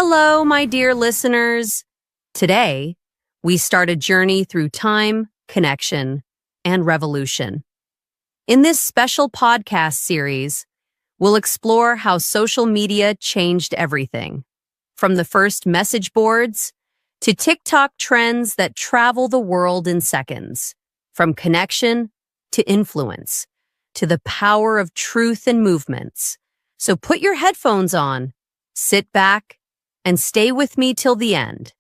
Hello, my dear listeners. Today, we start a journey through time, connection, and revolution. In this special podcast series, we'll explore how social media changed everything, from the first message boards to TikTok trends that travel the world in seconds, from connection to influence, to the power of truth and movements. So put your headphones on, sit back, and stay with me till the end.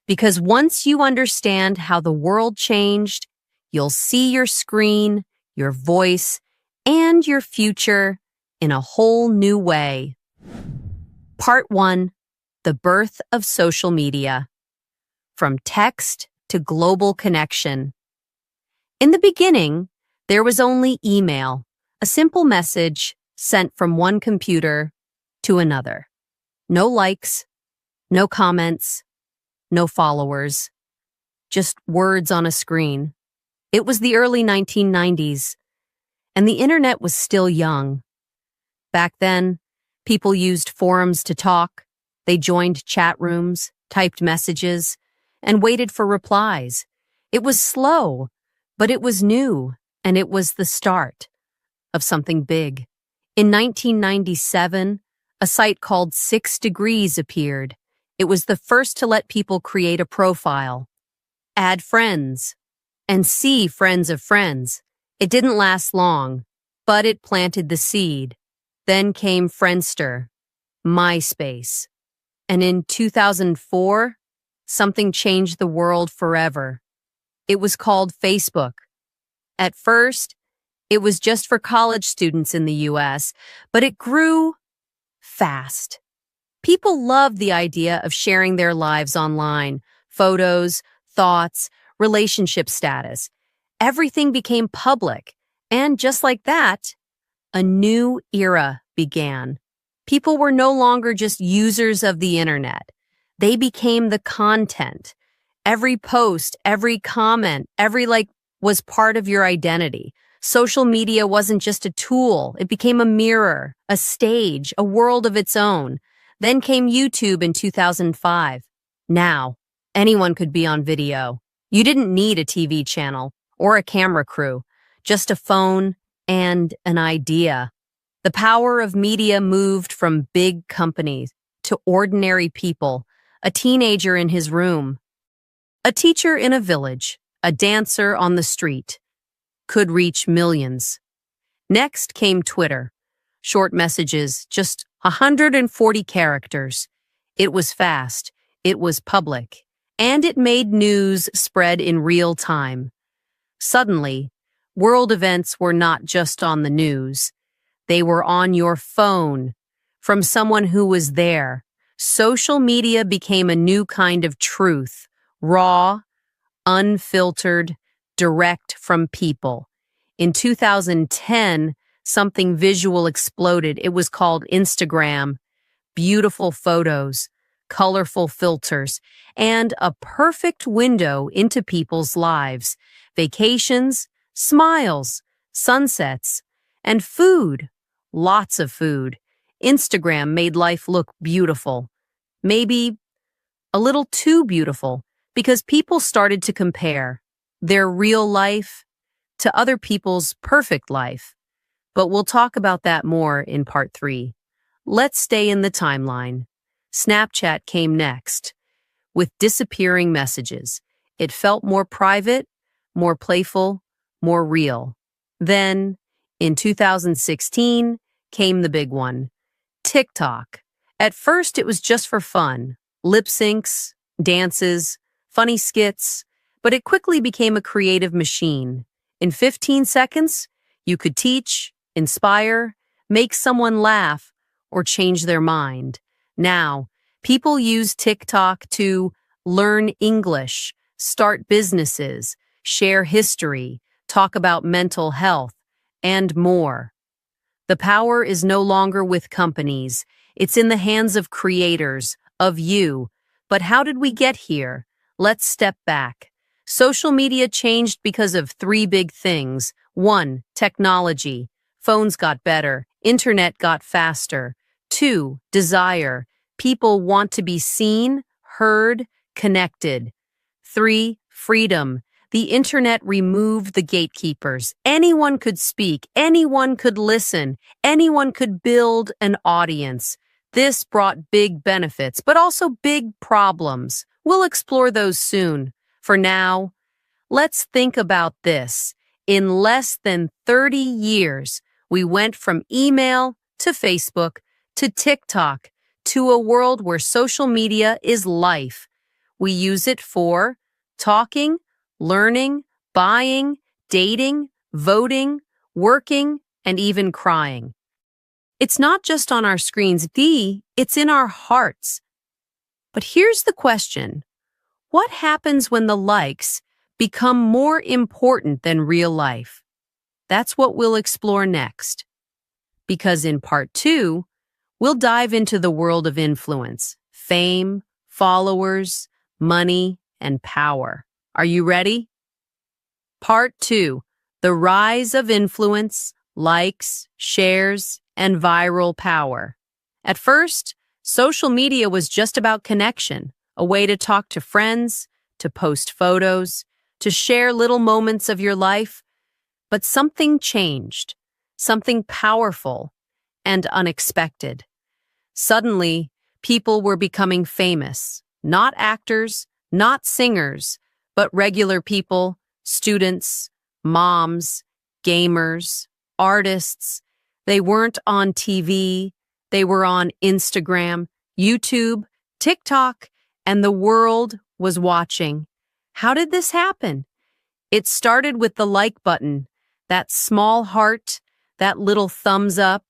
Because once you understand how the world changed, you'll see your screen, your voice, and your future in a whole new way. Part 1. The birth of social media. From text to global connection. In the beginning, there was only email, a simple message sent from one computer to another. No likes, no comments, no followers, just words on a screen. It was the early 1990s, and the internet was still young. Back then, people used forums to talk. They joined chat rooms, typed messages, and waited for replies. It was slow, but it was new, and it was the start of something big. In 1997, a site called 6 Degrees appeared. It was the first to let people create a profile, add friends, and see friends of friends. It didn't last long, but it planted the seed. Then came Friendster, MySpace. And in 2004, something changed the world forever. It was called Facebook. At first, it was just for college students in the US, but it grew fast. People loved the idea of sharing their lives online, photos, thoughts, relationship status. Everything became public, and just like that, a new era began. People were no longer just users of the internet. They became the content. Every post, every comment, every like was part of your identity. Social media wasn't just a tool. It became a mirror, a stage, a world of its own. Then came YouTube in 2005. Now, anyone could be on video. You didn't need a TV channel or a camera crew, just a phone and an idea. The power of media moved from big companies to ordinary people, a teenager in his room, a teacher in a village, a dancer on the street, could reach millions. Next came Twitter. Short messages, just 140 characters. It was fast, it was public, and it made news spread in real time. Suddenly, world events were not just on the news. They were on your phone, from someone who was there. Social media became a new kind of truth, raw, unfiltered, direct from people. In 2010, something visual exploded. It was called Instagram. Beautiful photos, colorful filters, and a perfect window into people's lives. Vacations, smiles, sunsets, and food. Lots of food. Instagram made life look beautiful. Maybe a little too beautiful, because people started to compare their real life to other people's perfect life. But we'll talk about that more in part 3. Let's stay in the timeline. Snapchat came next, with disappearing messages. It felt more private, more playful, more real. Then, in 2016, came the big one, TikTok. At first, it was just for fun, lip syncs, dances, funny skits, but it quickly became a creative machine. In 15 seconds, you could teach, inspire, make someone laugh, or change their mind. Now, people use TikTok to learn English, start businesses, share history, talk about mental health, and more. The power is no longer with companies. It's in the hands of creators, of you. But how did we get here? Let's step back. Social media changed because of 3 big things. 1, technology. Phones got better. Internet got faster. 2, desire. People want to be seen, heard, connected. 3. Freedom. The internet removed the gatekeepers. Anyone could speak, anyone could listen, anyone could build an audience. This brought big benefits, but also big problems. We'll explore those soon. For now, let's think about this. In less than 30 years, we went from email to Facebook to TikTok to a world where social media is life. We use it for talking, learning, buying, dating, voting, working, and even crying. It's not just on our screens, it's in our hearts. But here's the question. What happens when the likes become more important than real life? That's what we'll explore next. Because in part 2, we'll dive into the world of influence, fame, followers, money, and power. Are you ready? Part 2, the rise of influence, likes, shares, and viral power. At first, social media was just about connection, a way to talk to friends, to post photos, to share little moments of your life. But something changed, something powerful and unexpected. Suddenly, people were becoming famous, not actors, not singers, but regular people, students, moms, gamers, artists. They weren't on TV, they were on Instagram, YouTube, TikTok, and the world was watching. How did this happen? It started with the like button, that small heart, that little thumbs up.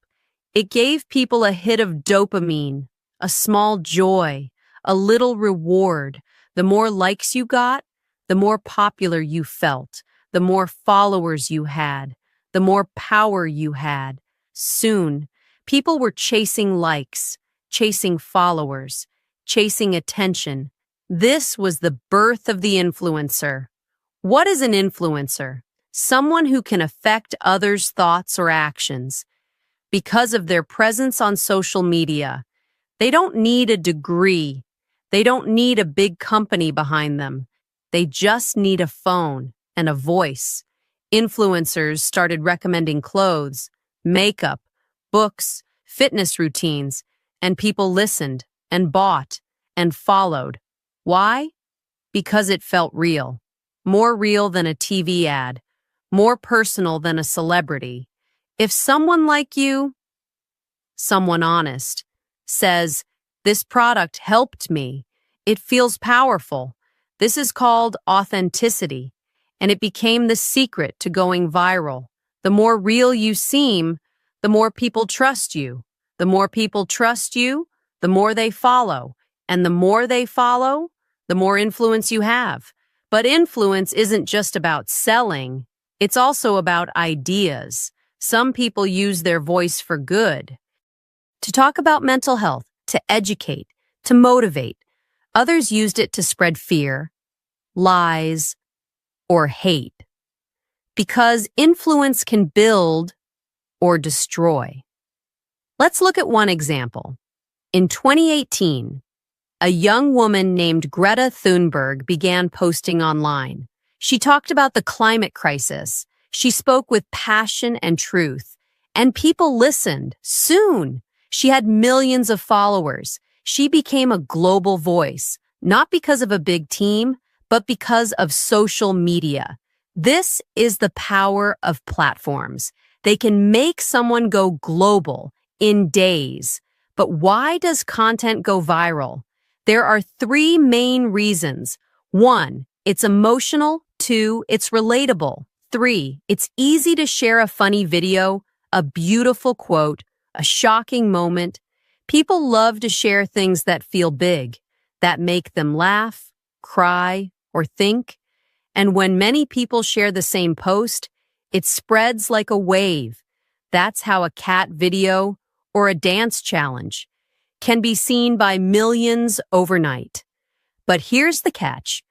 It gave people a hit of dopamine, a small joy, a little reward. The more likes you got, the more popular you felt, the more followers you had, the more power you had. Soon, people were chasing likes, chasing followers, chasing attention. This was the birth of the influencer. What is an influencer? Someone who can affect others' thoughts or actions. Because of their presence on social media, they don't need a degree. They don't need a big company behind them. They just need a phone and a voice. Influencers started recommending clothes, makeup, books, fitness routines, and people listened and bought and followed. Why? Because it felt real. More real than a TV ad. More personal than a celebrity. If someone like you, someone honest, says, "This product helped me," it feels powerful. This is called authenticity, and it became the secret to going viral. The more real you seem, the more people trust you. The more people trust you, the more they follow. And the more they follow, the more influence you have. But influence isn't just about selling. It's also about ideas. Some people use their voice for good. To talk about mental health, to educate, to motivate. Others used it to spread fear, lies, or hate. Because influence can build or destroy. Let's look at one example. In 2018, a young woman named Greta Thunberg began posting online. She talked about the climate crisis. She spoke with passion and truth, and people listened. Soon, she had millions of followers. She became a global voice, not because of a big team, but because of social media. This is the power of platforms. They can make someone go global in days. But why does content go viral? There are 3 main reasons. 1, it's emotional. 2, it's relatable. 3, it's easy to share a funny video, a beautiful quote, a shocking moment. People love to share things that feel big, that make them laugh, cry, or think. And when many people share the same post, it spreads like a wave. That's how a cat video or a dance challenge can be seen by millions overnight. But here's the catch.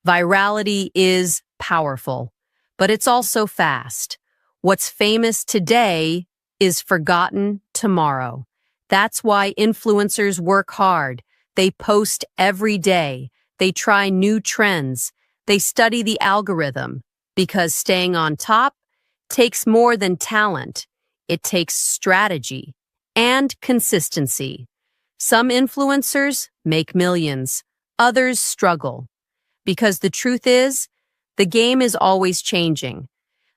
Virality is powerful, but it's also fast. What's famous today is forgotten tomorrow. That's why influencers work hard. They post every day. They try new trends. They study the algorithm because staying on top takes more than talent. It takes strategy and consistency. Some influencers make millions. Others struggle. Because the truth is, the game is always changing.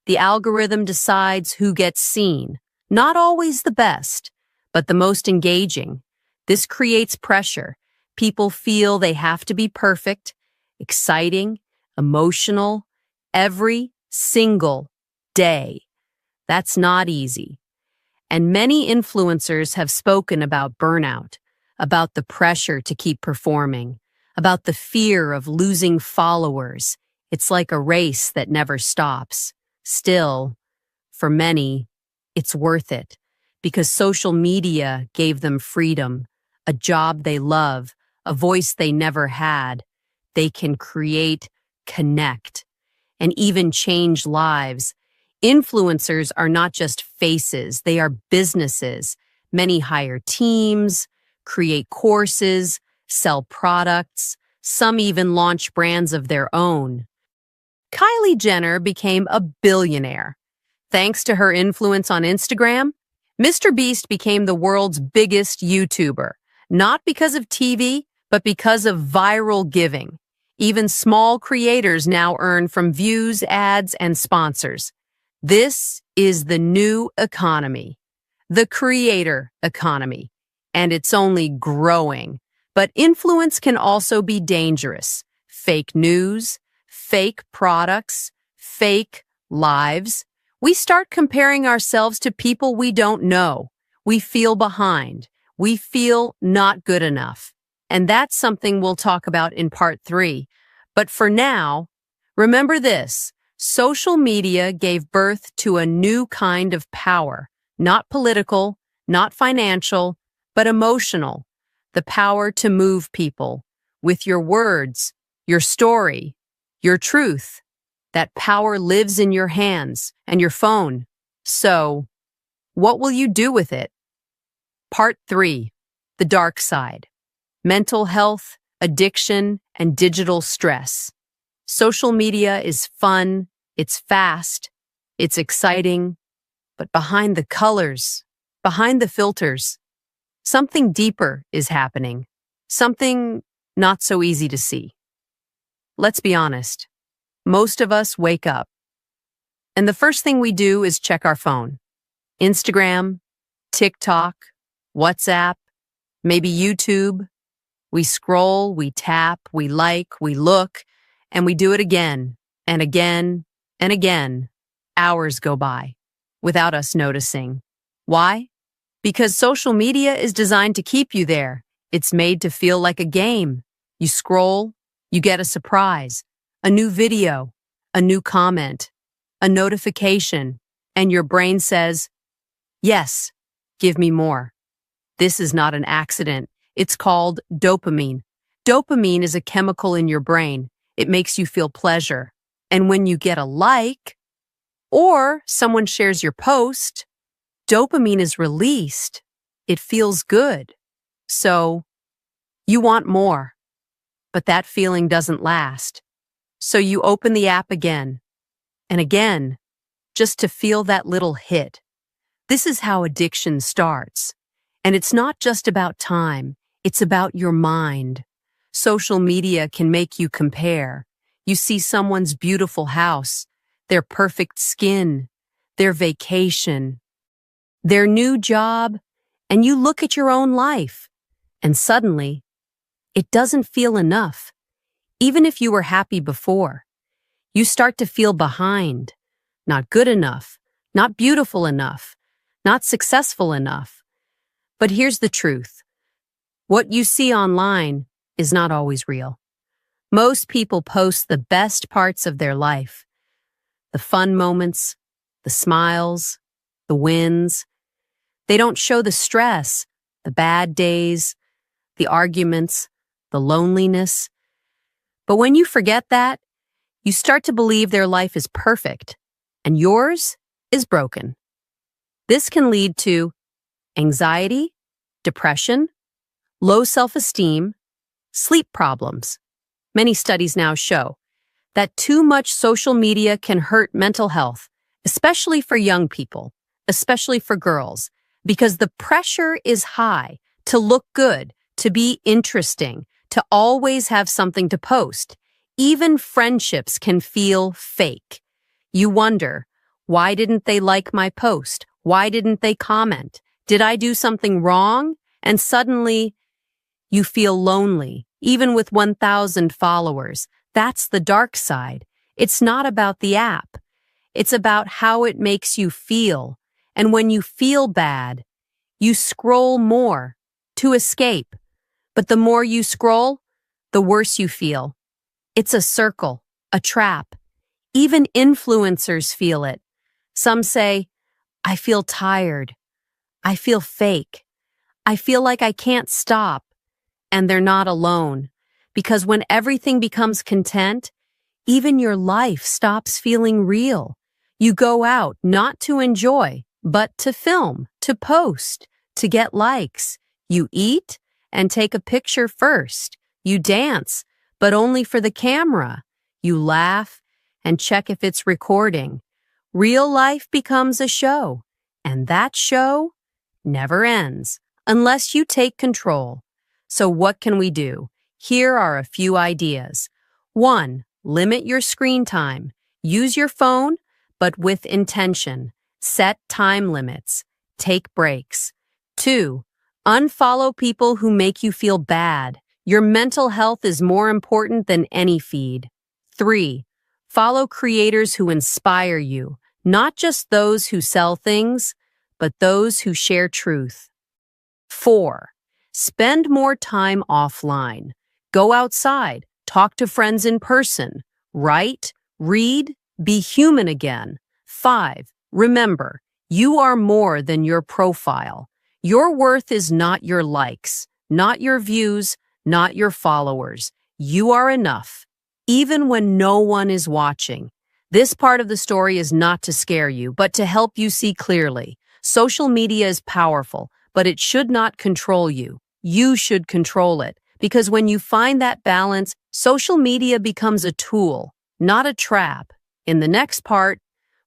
The algorithm decides who gets seen. Not always the best, but the most engaging. This creates pressure. People feel they have to be perfect, exciting, emotional, every single day. That's not easy. And many influencers have spoken about burnout, about the pressure to keep performing, about the fear of losing followers. It's like a race that never stops. Still, for many, it's worth it because social media gave them freedom, a job they love, a voice they never had. They can create, connect, and even change lives. Influencers are not just faces, they are businesses. Many hire teams, create courses, sell products. Some even launch brands of their own. Kylie Jenner became a billionaire. Thanks to her influence on Instagram, Mr. Beast became the world's biggest YouTuber, not because of TV, but because of viral giving. Even small creators now earn from views, ads, and sponsors. This is the new economy, the creator economy, and it's only growing. But influence can also be dangerous. Fake news, fake products, fake lives. We start comparing ourselves to people we don't know. We feel behind. We feel not good enough. And that's something we'll talk about in part 3. But for now, remember this. Social media gave birth to a new kind of power, not political, not financial, but emotional. The power to move people with your words, your story, your truth. That power lives in your hands and your phone. So, what will you do with it? Part 3, the dark side. Mental health, addiction, and digital stress. Social media is fun, it's fast, it's exciting, but behind the colors, behind the filters, something deeper is happening, something not so easy to see. Let's be honest, most of us wake up, and the first thing we do is check our phone. Instagram, TikTok, WhatsApp, maybe YouTube. We scroll, we tap, we like, we look, and we do it again and again and again. Hours go by without us noticing. Why? Because social media is designed to keep you there. It's made to feel like a game. You scroll, you get a surprise, a new video, a new comment, a notification, and your brain says, "Yes, give me more." This is not an accident. It's called dopamine. Dopamine is a chemical in your brain. It makes you feel pleasure. And when you get a like, or someone shares your post, dopamine is released. It feels good. So, you want more. But that feeling doesn't last. So you open the app again and again, just to feel that little hit. This is how addiction starts. And it's not just about time. It's about your mind. Social media can make you compare. You see someone's beautiful house, their perfect skin, their vacation, their new job, and you look at your own life, and suddenly, it doesn't feel enough. Even if you were happy before, you start to feel behind, not good enough, not beautiful enough, not successful enough. But here's the truth. What you see online is not always real. Most people post the best parts of their life, the fun moments, the smiles, the wins. They don't show the stress, the bad days, the arguments, the loneliness. But when you forget that, you start to believe their life is perfect and yours is broken. This can lead to anxiety, depression, low self-esteem, sleep problems. Many studies now show that too much social media can hurt mental health, especially for young people, especially for girls, because the pressure is high to look good, to be interesting, to always have something to post. Even friendships can feel fake. You wonder, why didn't they like my post? Why didn't they comment? Did I do something wrong? And suddenly, you feel lonely, even with 1,000 followers. That's the dark side. It's not about the app. It's about how it makes you feel. And when you feel bad, you scroll more to escape. But the more you scroll, the worse you feel. It's a circle, a trap. Even influencers feel it. Some say, I feel tired. I feel fake. I feel like I can't stop. And they're not alone. Because when everything becomes content, even your life stops feeling real. You go out not to enjoy, but to film, to post, to get likes. You eat and take a picture first. You dance, but only for the camera. You laugh and check if it's recording. Real life becomes a show, and that show never ends unless you take control. So what can we do? Here are a few ideas. 1. Limit your screen time. Use your phone, but with intention. Set time limits. Take breaks. 2. Unfollow people who make you feel bad. Your mental health is more important than any feed. 3. Follow creators who inspire you, not just those who sell things, but those who share truth. 4. Spend more time offline. Go outside, talk to friends in person, write, read, be human again. 5. Remember, you are more than your profile. Your worth is not your likes, not your views, not your followers. You are enough, even when no one is watching. This part of the story is not to scare you, but to help you see clearly. Social media is powerful, but it should not control you. You should control it. Because when you find that balance, social media becomes a tool, not a trap. In the next part,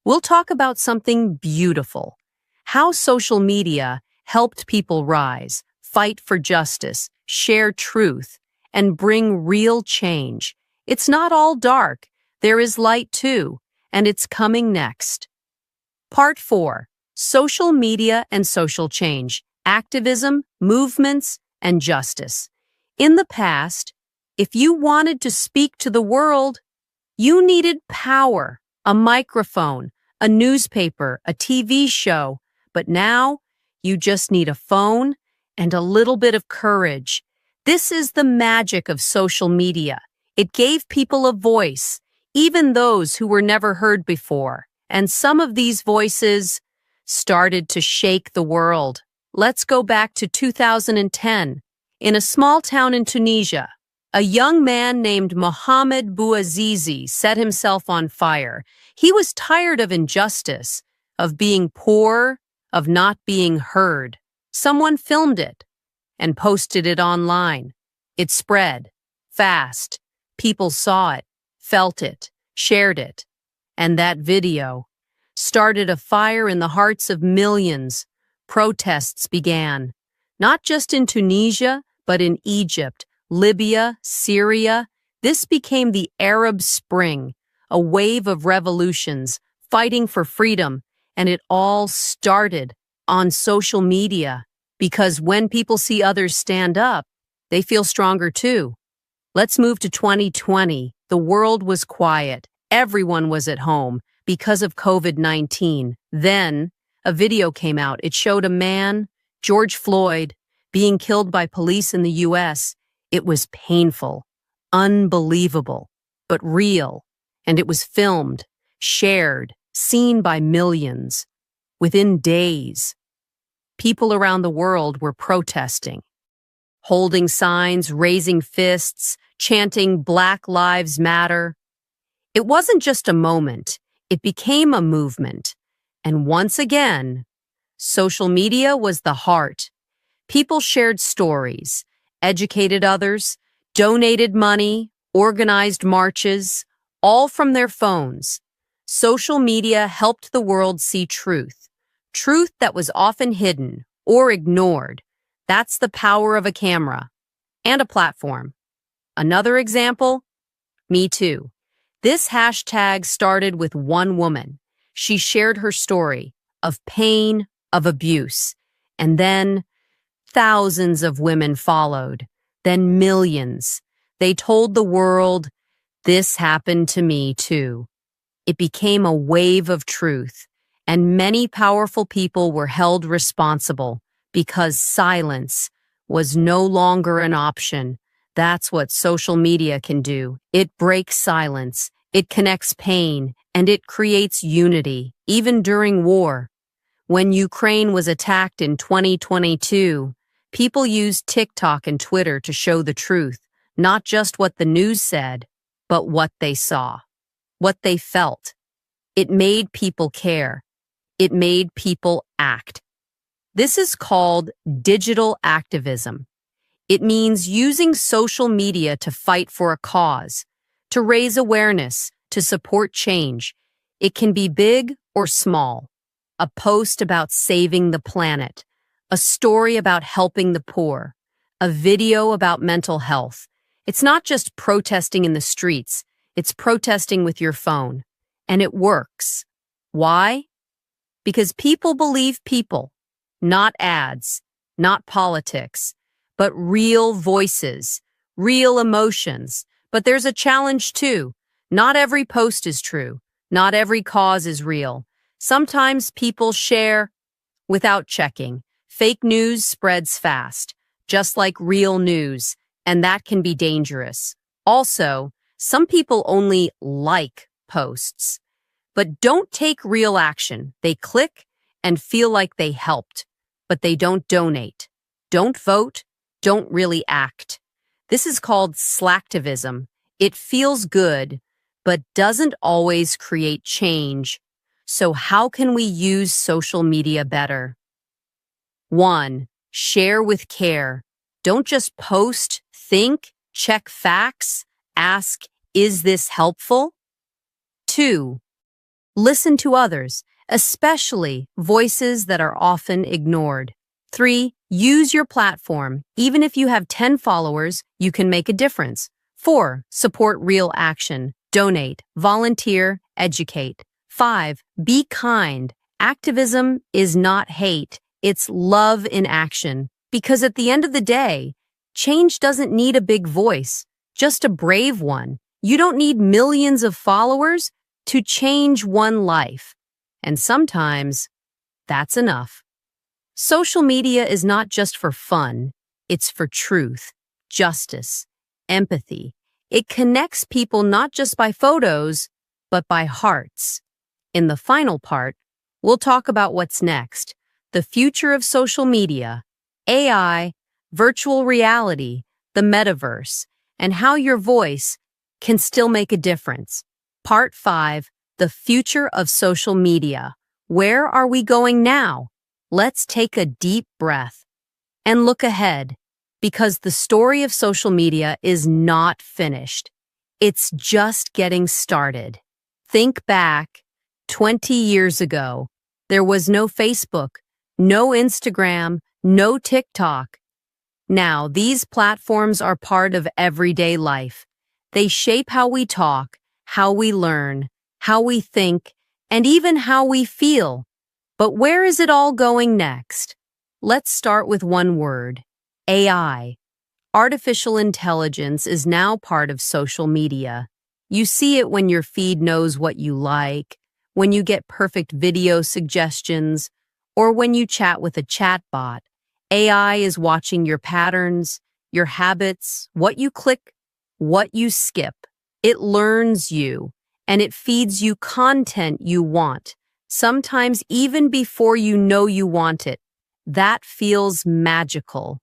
we'll talk about something beautiful. How social media helped people rise, fight for justice, share truth, and bring real change. It's not all dark. There is light too, and it's coming next. Part 4. Social media and social change, activism, movements, and justice. In the past, if you wanted to speak to the world, you needed power, a microphone, a newspaper, a TV show. But now, you just need a phone and a little bit of courage. This is the magic of social media. It gave people a voice, even those who were never heard before. And some of these voices started to shake the world. Let's go back to 2010. In a small town in Tunisia, a young man named Mohamed Bouazizi set himself on fire. He was tired of injustice, of being poor, of not being heard. Someone filmed it and posted it online. It spread fast. People saw it, felt it, shared it. And that video started a fire in the hearts of millions. Protests began, not just in Tunisia, but in Egypt, Libya, Syria. This became the Arab Spring, a wave of revolutions, fighting for freedom, and it all started on social media. Because when people see others stand up, they feel stronger too. Let's move to 2020. The world was quiet. Everyone was at home because of COVID-19. Then, a video came out. It showed a man, George Floyd, being killed by police in the U.S. It was painful, unbelievable, but real. And it was filmed, shared, seen by millions. Within days, people around the world were protesting, holding signs, raising fists, chanting Black Lives Matter. It wasn't just a moment, it became a movement. And once again, social media was the heart. People shared stories, educated others, donated money, organized marches, all from their phones. Social media helped the world see truth, truth that was often hidden or ignored. That's the power of a camera and a platform. Another example? Me Too. This hashtag started with one woman. She shared her story of pain, of abuse, and then thousands of women followed, then millions. They told the world, "This happened to me too." It became a wave of truth, and many powerful people were held responsible because silence was no longer an option. That's what social media can do. It breaks silence, it connects pain, and it creates unity, even during war. When Ukraine was attacked in 2022, people used TikTok and Twitter to show the truth, not just what the news said, but what they saw, what they felt. It made people care. It made people act. This is called digital activism. It means using social media to fight for a cause, to raise awareness, to support change. It can be big or small. A post about saving the planet, a story about helping the poor, a video about mental health. It's not just protesting in the streets, it's protesting with your phone. And it works. Why? Because people believe people, not ads, not politics, but real voices, real emotions. But there's a challenge too. Not every post is true. Not every cause is real. Sometimes people share without checking. Fake news spreads fast, just like real news, and that can be dangerous. Also, some people only like posts, but don't take real action. They click and feel like they helped, but they don't donate, don't vote, don't really act. This is called slacktivism. It feels good, but doesn't always create change. So how can we use social media better? 1. Share with care. Don't just post, think, check facts, ask, is this helpful? 2. Listen to others, especially voices that are often ignored. 3. Use your platform. Even if you have 10 followers, you can make a difference. 4. Support real action. Donate, volunteer, educate. 5. Be kind. Activism is not hate. It's love in action. Because at the end of the day, change doesn't need a big voice, just a brave one. You don't need millions of followers to change one life. And sometimes, that's enough. Social media is not just for fun. It's for truth, justice, empathy. It connects people not just by photos, but by hearts. In the final part, we'll talk about what's next, the future of social media, AI, virtual reality, the metaverse, and how your voice can still make a difference. Part 5, the future of social media. Where are we going now? Let's take a deep breath and look ahead, because the story of social media is not finished. It's just getting started. Think back 20 years ago. There was no Facebook, no Instagram, no TikTok. Now, these platforms are part of everyday life. They shape how we talk, how we learn, how we think, and even how we feel. But where is it all going next? Let's start with one word: AI. Artificial intelligence is now part of social media. You see it when your feed knows what you like, when you get perfect video suggestions, or when you chat with a chatbot. AI is watching your patterns, your habits, what you click, what you skip. It learns you, and it feeds you content you want, sometimes even before you know you want it. That feels magical,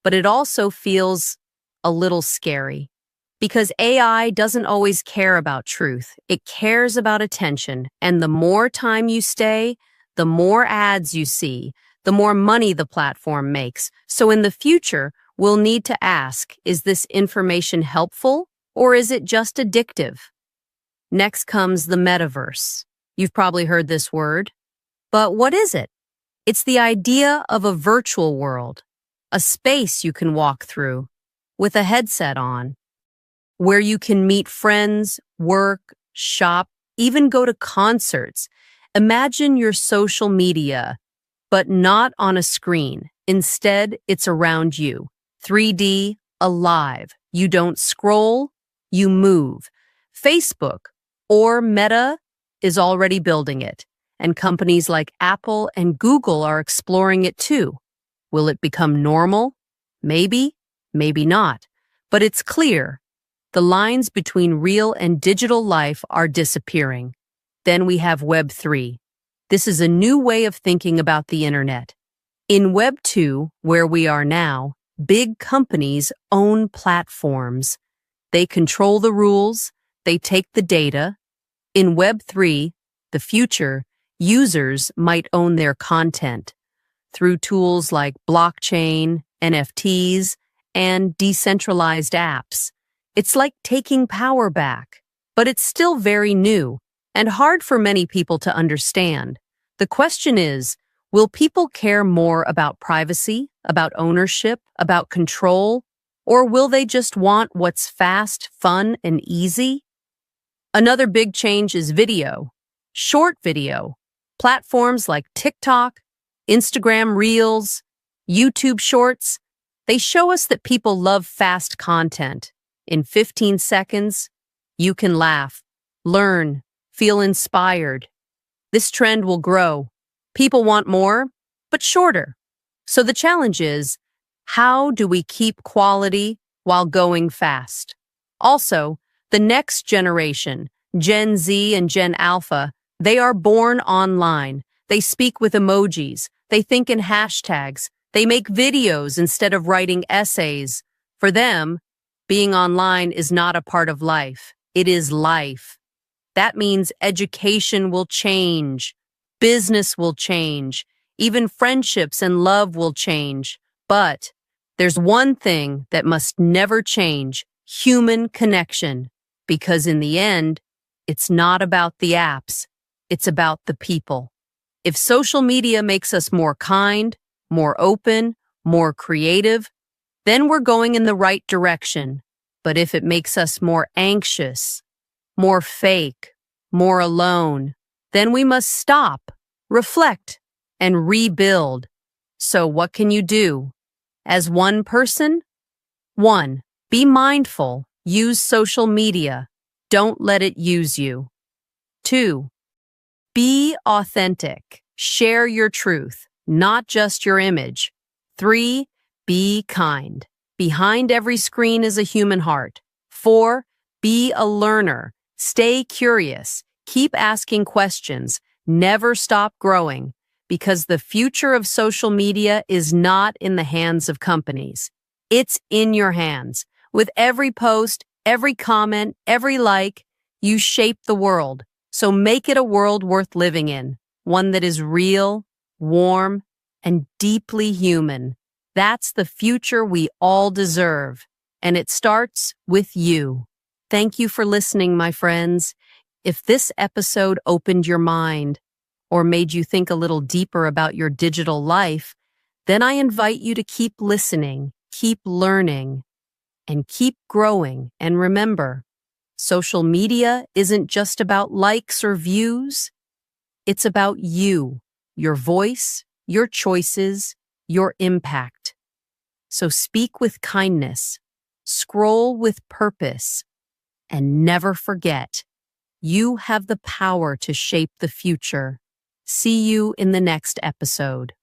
but it also feels a little scary. Because AI doesn't always care about truth. It cares about attention, and the more time you stay, the more ads you see, the more money the platform makes. So in the future, we'll need to ask, is this information helpful or is it just addictive? Next comes the metaverse. You've probably heard this word, but what is it? It's the idea of a virtual world, a space you can walk through with a headset on, where you can meet friends, work, shop, even go to concerts. Imagine your social media, but not on a screen. Instead, it's around you. 3D, alive. You don't scroll, you move. Facebook or Meta is already building it, and companies like Apple and Google are exploring it too. Will it become normal? Maybe, maybe not. But it's clear. The lines between real and digital life are disappearing. Then we have Web 3. This is a new way of thinking about the internet. In Web 2, where we are now, big companies own platforms. They control the rules, they take the data. In Web 3, the future, users might own their content through tools like blockchain, NFTs, and decentralized apps. It's like taking power back, but it's still very new and hard for many people to understand. The question is, will people care more about privacy, about ownership, about control, or will they just want what's fast, fun, and easy? Another big change is video, short video. Platforms like TikTok, Instagram Reels, YouTube Shorts, they show us that people love fast content. In 15 seconds, you can laugh, learn, feel inspired. This trend will grow. People want more, but shorter. So the challenge is, how do we keep quality while going fast? Also, the next generation, Gen Z and Gen Alpha, they are born online. They speak with emojis. They think in hashtags. They make videos instead of writing essays. For them, being online is not a part of life. It is life. That means education will change. Business will change. Even friendships and love will change. But there's one thing that must never change: human connection. Because in the end, it's not about the apps. It's about the people. If social media makes us more kind, more open, more creative, then we're going in the right direction. But if it makes us more anxious, more fake, more alone, then we must stop, reflect, and rebuild. So what can you do? As one person? 1. Be mindful. Use social media. Don't let it use you. 2. Be authentic. Share your truth, not just your image. 3. Be kind. Behind every screen is a human heart. 4. Be a learner. Stay curious. Keep asking questions. Never stop growing, because the future of social media is not in the hands of companies. It's in your hands. With every post, every comment, every like, you shape the world. So make it a world worth living in, one that is real, warm, and deeply human. That's the future we all deserve, and it starts with you. Thank you for listening, my friends. If this episode opened your mind or made you think a little deeper about your digital life, then I invite you to keep listening, keep learning, and keep growing. And remember, social media isn't just about likes or views. It's about you, your voice, your choices, your impact. So speak with kindness, scroll with purpose, and never forget, you have the power to shape the future. See you in the next episode.